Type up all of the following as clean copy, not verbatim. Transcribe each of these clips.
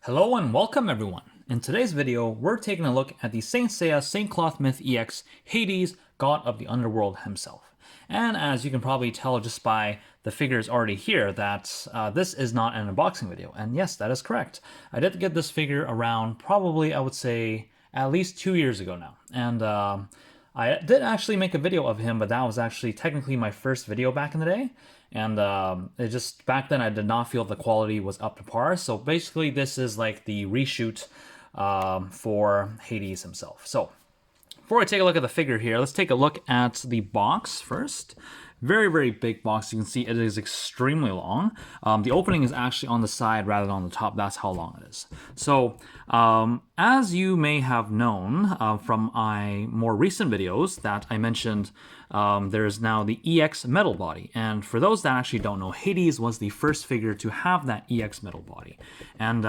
Hello and welcome everyone. In today's video, we're taking a look at the Saint Seiya Saint Cloth Myth EX Hades, God of the Underworld himself. And as you can probably tell just by the figures already here that this is not an unboxing video. And yes, that is correct. I did get this figure around probably, I would say, at least 2 years ago now. And I did actually make a video of him, but that was actually technically my first video back in the day. And it just, back then I did not feel the quality was up to par. So basically this is like the reshoot for Hades himself. So before I take a look at the figure here, let's take a look at the box first. Very, very big box. You can see it is extremely long. The opening is actually on the side rather than on the top. That's how long it is. So as you may have known from my more recent videos that I mentioned, there's now the EX metal body. And for those that actually don't know, Hades was the first figure to have that EX metal body. And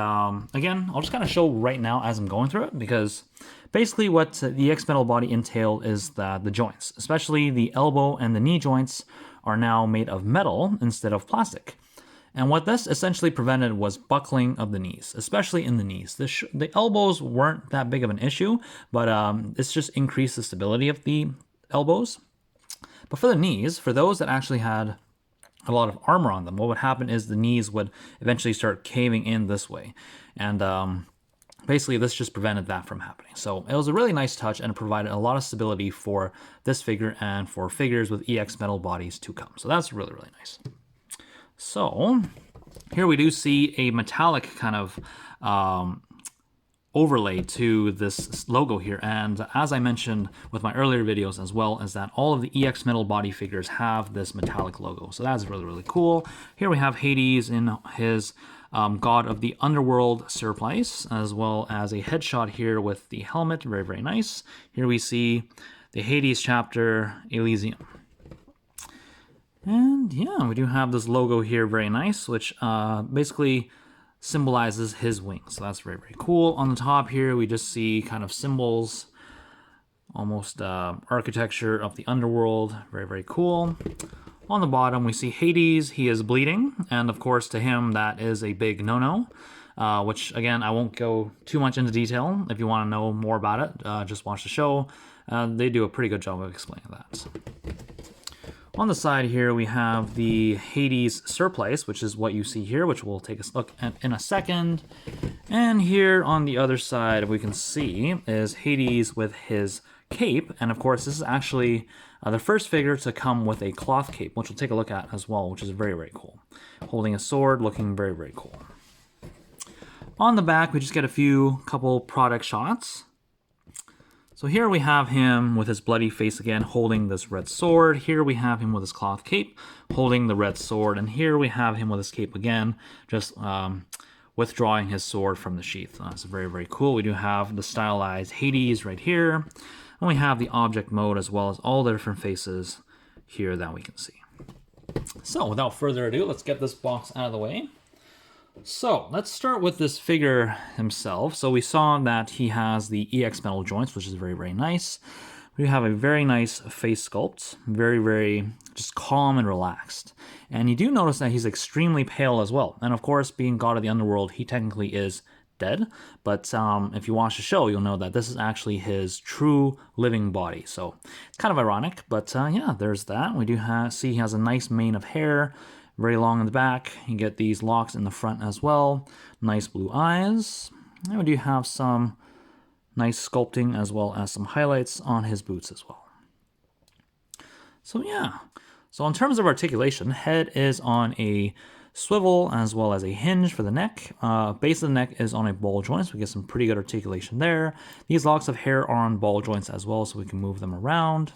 again, I'll just kind of show right now as I'm going through it, because basically what the EX metal body entailed is that the joints, especially the elbow and the knee joints, are now made of metal instead of plastic. And what this essentially prevented was buckling of the knees, especially in the knees. The elbows weren't that big of an issue, but it's just increased the stability of the elbows. But for the knees, for those that actually had a lot of armor on them, what would happen is the knees would eventually start caving in this way. And basically, this just prevented that from happening. So it was a really nice touch and it provided a lot of stability for this figure and for figures with EX metal bodies to come. So that's really, really nice. So here we do see a metallic kind of overlay to this logo here. And as I mentioned with my earlier videos as well, is that all of the EX metal body figures have this metallic logo. So that's really, really cool. Here we have Hades in his God of the Underworld surplice, as well as a headshot here with the helmet. Very, very nice. Here we see the Hades chapter, Elysium. And yeah, we do have this logo here, very nice, which basically symbolizes his wings. So that's very, very cool. On the top here, we just see kind of symbols, almost architecture of the underworld. Very, very cool. On the bottom, we see Hades. He is bleeding. And of course, to him, that is a big no-no, which again, I won't go too much into detail. If you want to know more about it, just watch the show. They do a pretty good job of explaining that. On the side here, we have the Hades surplice, which is what you see here, which we'll take a look at in a second. And here on the other side, we can see is Hades with his cape. And of course, this is actually the first figure to come with a cloth cape, which we'll take a look at as well, which is very, very cool. Holding a sword, looking very, very cool. On the back, we just get a couple product shots. So here we have him with his bloody face again, holding this red sword. Here we have him with his cloth cape, holding the red sword. And here we have him with his cape again, just withdrawing his sword from the sheath. That's very, very cool. We do have the stylized Hades right here. And we have the object mode as well as all the different faces here that we can see. So without further ado, let's get this box out of the way. So let's start with this figure himself. So we saw that he has the EX metal joints, which is very, very nice. We have a very nice face sculpt, very, very just calm and relaxed. And you do notice that he's extremely pale as well. And of course, being God of the Underworld, he technically is dead. But if you watch the show, you'll know that this is actually his true living body. So it's kind of ironic, but yeah, there's that. We do see he has a nice mane of hair, very long in the back. You get these locks in the front as well. Nice blue eyes. And we do have some nice sculpting as well as some highlights on his boots as well. So yeah. So in terms of articulation, head is on a swivel as well as a hinge for the neck. Base of the neck is on a ball joint, so we get some pretty good articulation there. These locks of hair are on ball joints as well, so we can move them around.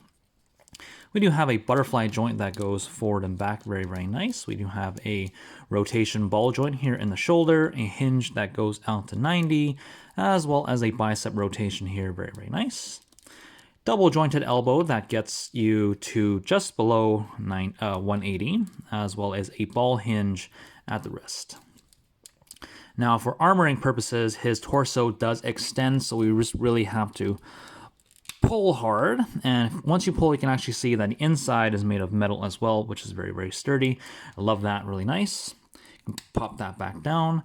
We do have a butterfly joint that goes forward and back, very, very nice. We do have a rotation ball joint here in the shoulder, a hinge that goes out to 90, as well as a bicep rotation here, very, very nice. Double jointed elbow that gets you to just below 180, as well as a ball hinge at the wrist. Now, for armoring purposes, his torso does extend, so we just really have to pull hard, and once you pull, you can actually see that the inside is made of metal as well, which is very, very sturdy. I love that, really nice. Pop that back down.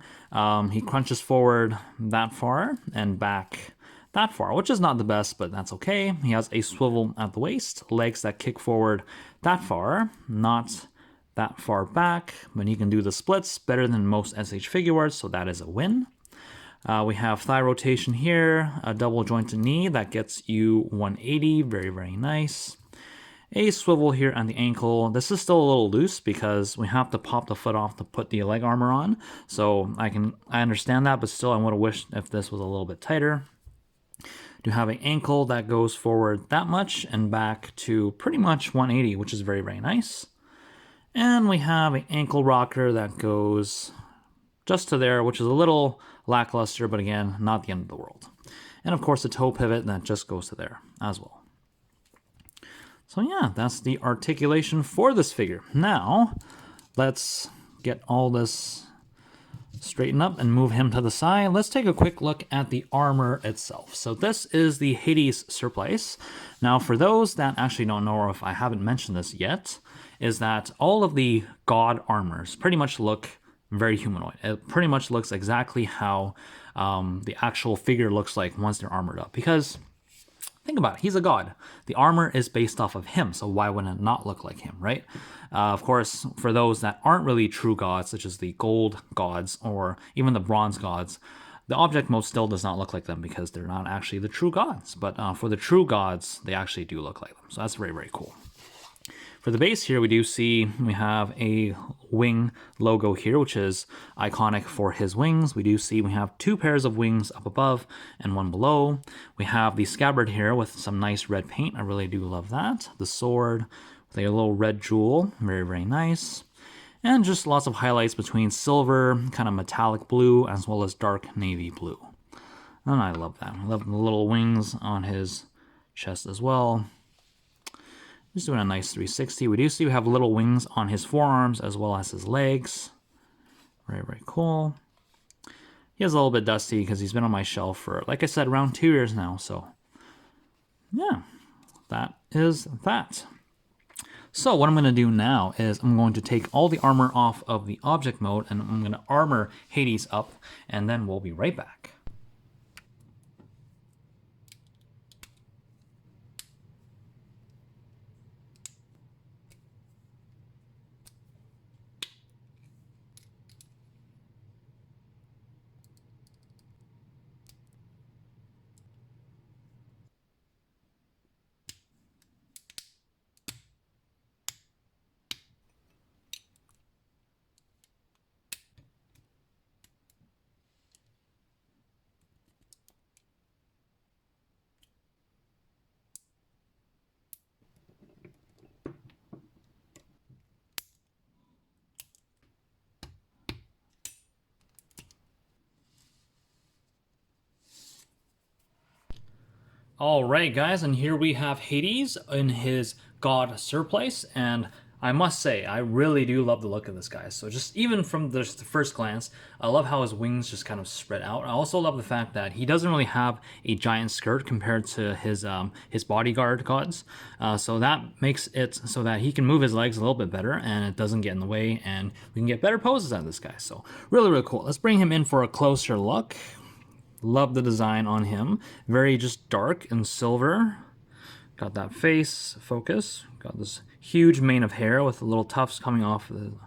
He crunches forward that far and back that far, which is not the best, but that's okay. He has a swivel at the waist, legs that kick forward that far, not that far back, but he can do the splits better than most SH figure arts, so that is a win. We have thigh rotation here, a double jointed knee that gets you 180, very, very nice. A swivel here on the ankle. This is still a little loose because we have to pop the foot off to put the leg armor on. So I understand that, but still I would have wished if this was a little bit tighter. You have an ankle that goes forward that much and back to pretty much 180, which is very, very nice. And we have an ankle rocker that goes just to there, which is a little lackluster, but again, not the end of the world. And of course, a toe pivot that just goes to there as well. So yeah, that's the articulation for this figure. Now, let's get all this straightened up and move him to the side. Let's take a quick look at the armor itself. So this is the Hades Surplice. Now, for those that actually don't know, or if I haven't mentioned this yet, is that all of the god armors pretty much look very humanoid. It pretty much looks exactly how the actual figure looks like once they're armored up. Because think about it, he's a god. The armor is based off of him, so why wouldn't it not look like him, right? Of course, for those that aren't really true gods, such as the gold gods or even the bronze gods, the object mode still does not look like them because they're not actually the true gods. But for the true gods, they actually do look like them. So that's very, very cool. For the base here, we do see we have a wing logo here, which is iconic for his wings. We do see we have 2 pairs of wings up above and 1 below. We have the scabbard here with some nice red paint. I really do love that. The sword with a little red jewel. Very, very nice. And just lots of highlights between silver, kind of metallic blue, as well as dark navy blue. And I love that. I love the little wings on his chest as well. Just doing a nice 360. We do see we have little wings on his forearms as well as his legs. Very, very cool. He is a little bit dusty because he's been on my shelf for, like I said, around 2 years now. So, yeah, that is that. So what I'm going to do now is I'm going to take all the armor off of the object mode and I'm going to armor Hades up, and then we'll be right back. Alright guys, and here we have Hades in his god surplice, and I must say, I really do love the look of this guy. So just even from the first glance, I love how his wings just kind of spread out. I also love the fact that he doesn't really have a giant skirt compared to his bodyguard gods. So that makes it so that he can move his legs a little bit better and it doesn't get in the way, and we can get better poses out of this guy. So really, really cool. Let's bring him in for a closer look. Love the design on him. Very just dark and silver. Got that face focus. Got this huge mane of hair with the little tufts coming off on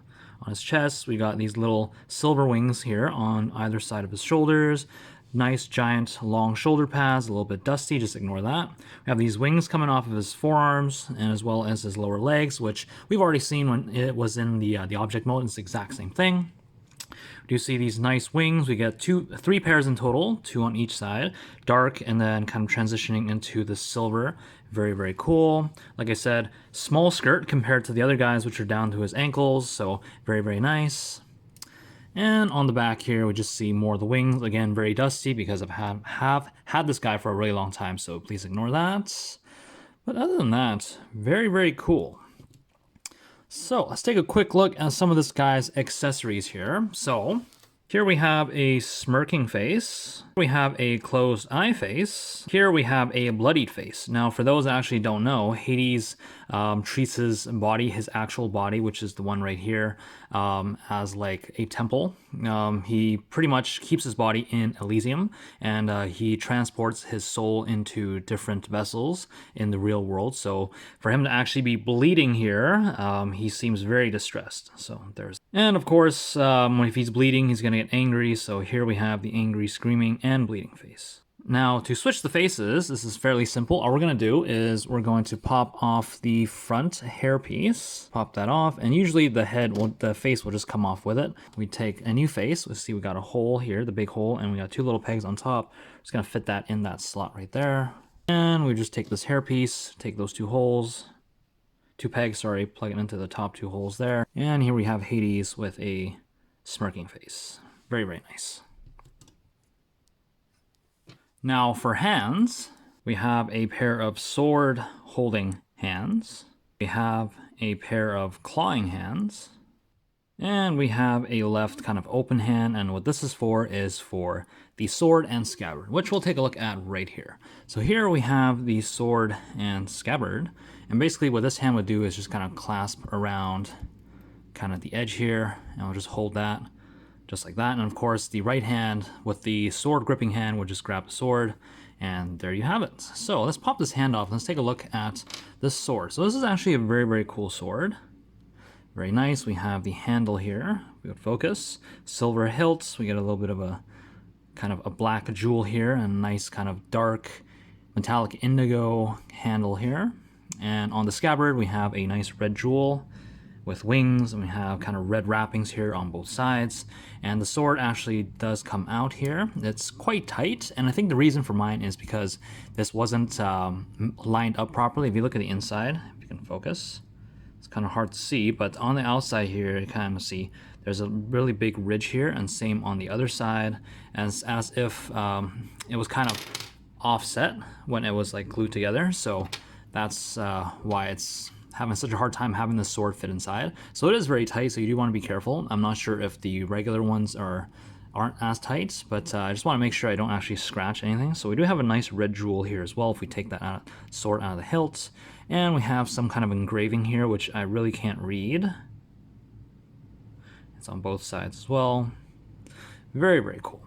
his chest. We got these little silver wings here on either side of his shoulders. Nice giant long shoulder pads, a little bit dusty, just ignore that. We have these wings coming off of his forearms and as well as his lower legs, which we've already seen when it was in the object mode. It's the exact same thing. Do you see these nice wings? We get 3 pairs in total, 2 on each side, dark and then kind of transitioning into the silver. Very, very cool. Like I said, small skirt compared to the other guys, which are down to his ankles, so very, very nice. And on the back here, we just see more of the wings. Again, very dusty because I have had this guy for a really long time, so please ignore that. But other than that, very, very cool. So let's take a quick look at some of this guy's accessories here. So here we have a smirking face. We have a closed eye face. Here we have a bloodied face. Now, for those that actually don't know, Hades treats his body, his actual body, which is the one right here, as like a temple. He pretty much keeps his body in Elysium, and he transports his soul into different vessels in the real world. So for him to actually be bleeding here, he seems very distressed. So there's, and of course, if he's bleeding, he's gonna get angry. So here we have the angry, screaming, and bleeding face. Now, to switch the faces, this is fairly simple. All we're going to do is we're going to pop off the front hairpiece, pop that off, and usually the face will just come off with it. We take a new face. Let's see, we got a hole here, the big hole, and we got 2 little pegs on top. Just going to fit that in that slot right there. And we just take this hairpiece, take those 2 holes, 2 pegs, sorry, plug it into the top 2 holes there. And here we have Hades with a smirking face. Very, very nice. Now for hands, we have a pair of sword holding hands. We have a pair of clawing hands. And we have a left kind of open hand, and what this is for the sword and scabbard, which we'll take a look at right here. So here we have the sword and scabbard, and basically what this hand would do is just kind of clasp around kind of the edge here, and we'll just hold that just like that. And of course the right hand with the sword gripping hand would just grab the sword, and there you have it. So let's pop this hand off. Let's take a look at this sword. So this is actually a very, very cool sword. Very nice. We have the handle here. We would focus. Silver hilts. We get a little bit of a kind of a black jewel here, and a nice kind of dark metallic indigo handle here. And on the scabbard we have a nice red jewel with wings, and we have kind of red wrappings here on both sides. And the sword actually does come out here. It's quite tight, and I think the reason for mine is because this wasn't lined up properly. If you look at the inside, if you can focus, it's kind of hard to see, but on the outside here, you kind of see there's a really big ridge here, and same on the other side, as if it was kind of offset when it was like glued together. So that's why it's having such a hard time having the sword fit inside. So it is very tight, so you do want to be careful. I'm not sure if the regular ones aren't as tight, but I just want to make sure I don't actually scratch anything. So we do have a nice red jewel here as well if we take that sword out of the hilt. And we have some kind of engraving here, which I really can't read. It's on both sides as well. Very, very cool.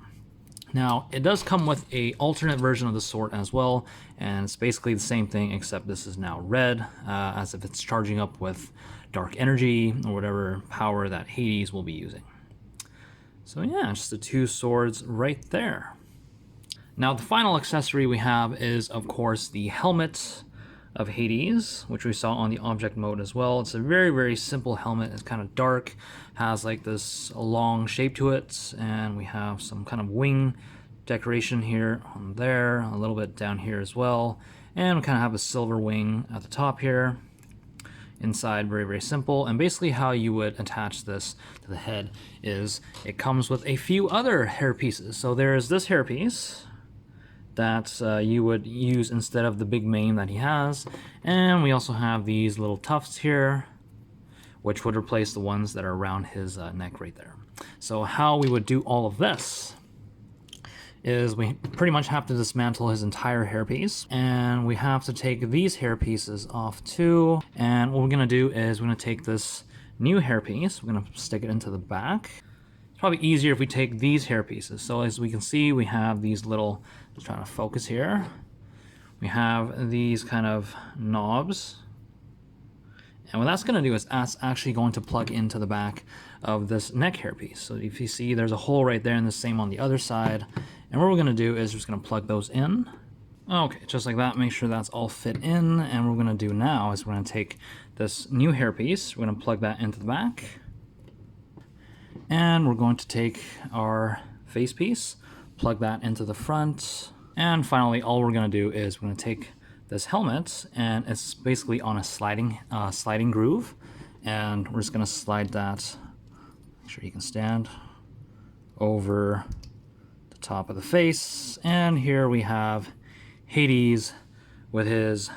Now, it does come with a alternate version of the sword as well, and it's basically the same thing, except this is now red, as if it's charging up with dark energy or whatever power that Hades will be using. So yeah, just the 2 swords right there. Now, the final accessory we have is, of course, the helmet of Hades, which we saw on the object mode as well. It's a very, very simple helmet. It's kind of dark, has like this long shape to it, and we have some kind of wing decoration here on there, a little bit down here as well, and we kind of have a silver wing at the top here. Inside, very, very simple. And basically how you would attach this to the head is it comes with a few other hair pieces. So there's this hair piece that you would use instead of the big mane that he has, and we also have these little tufts here, which would replace the ones that are around his neck right there. So how we would do all of this is we pretty much have to dismantle his entire hairpiece, and we have to take these hair pieces off too. And what we're gonna do is we're gonna take this new hairpiece, we're gonna stick it into the back. It's probably easier if we take these hair pieces. So as we can see, we have these little, just trying to focus here, we have these kind of knobs. And what that's going to do is that's actually going to plug into the back of this neck hairpiece. So if you see, there's a hole right there, and the same on the other side. And what we're going to do is just going to plug those in. Okay, just like that, make sure that's all fit in. And what we're going to do now is we're going to take this new hairpiece, we're going to plug that into the back. And we're going to take our face piece, plug that into the front. And finally, all we're going to do is we're going to take this helmet, and it's basically on a sliding groove, and we're just going to slide that, make sure you can stand, over the top of the face. And here we have Hades with his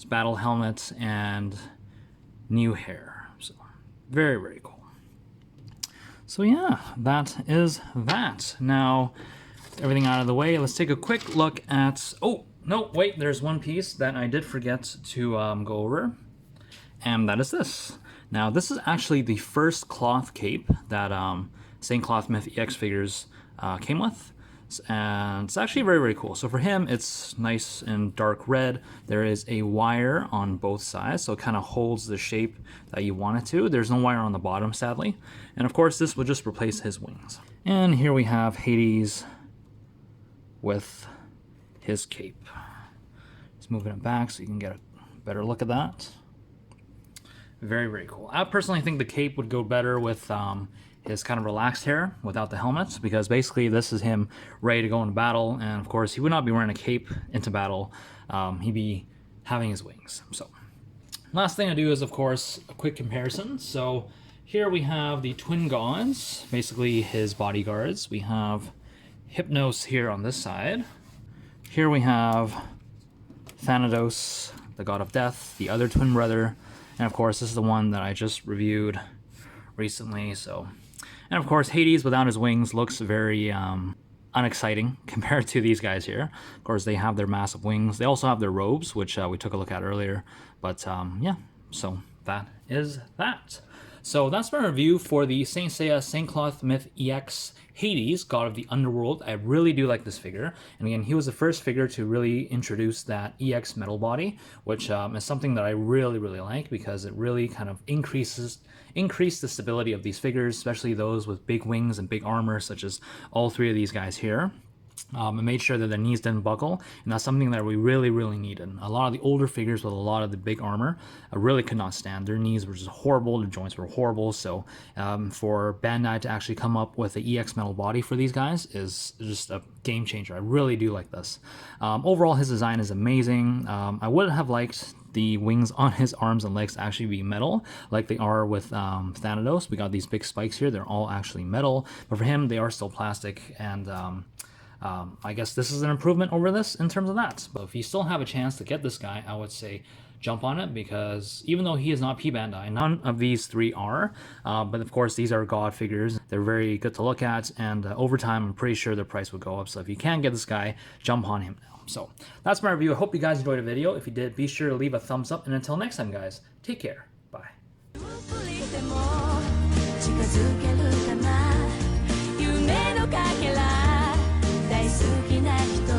battle helmet and new hair. So very, very cool. So yeah, that is that. Now, everything out of the way, let's take a quick look at, oh, no, wait, there's one piece that I did forget to go over. and that is this. Now, this is actually the first cloth cape that St. Cloth Myth EX figures came with. And it's actually very, very cool. So for him, it's nice and dark red. There is a wire on both sides, so it kind of holds the shape that you want it to. There's no wire on the bottom, sadly. And of course, this will just replace his wings. And here we have Hades with his cape. Just moving it back so you can get a better look at that. Very, very cool. I personally think the cape would go better with his kind of relaxed hair without the helmet, because basically this is him ready to go into battle, and of course he would not be wearing a cape into battle. He'd be having his wings. So last thing I do is, of course, a quick comparison. So here we have the twin gods, basically his bodyguards. We have Hypnos here on this side. Here we have Thanatos, the god of death, the other twin brother, and of course this is the one that I just reviewed recently. So, and of course Hades without his wings looks very unexciting compared to these guys here. Of course they have their massive wings. They also have their robes, which we took a look at earlier. But yeah, so that is that. So that's my review for the Saint Seiya St. Cloth Myth EX Hades, God of the Underworld. I really do like this figure. And again, he was the first figure to really introduce that EX metal body, which is something that I really, really like, because it really kind of increased the stability of these figures, especially those with big wings and big armor, such as all three of these guys here. And made sure that their knees didn't buckle, and that's something that we really, really needed. A lot of the older figures with a lot of the big armor really could not stand. Their knees were just horrible, their joints were horrible, so for Bandai to actually come up with the EX metal body for these guys is just a game changer. I really do like this. Overall, his design is amazing. I would have liked the wings on his arms and legs to actually be metal, like they are with Thanatos. We got these big spikes here, they're all actually metal, but for him, they are still plastic, and I guess this is an improvement over this in terms of that. But if you still have a chance to get this guy, I would say jump on it, because even though he is not P Bandai, none of these three are, but of course these are god figures. They're very good to look at, and over time I'm pretty sure their price would go up. So if you can get this guy, jump on him now. So that's my review. I hope you guys enjoyed the video. If you did, be sure to leave a thumbs up, and until next time guys, take care. Bye. 大好きな人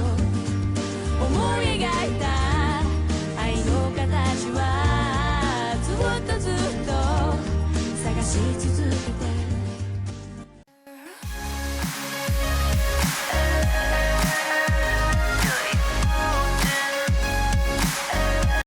思い描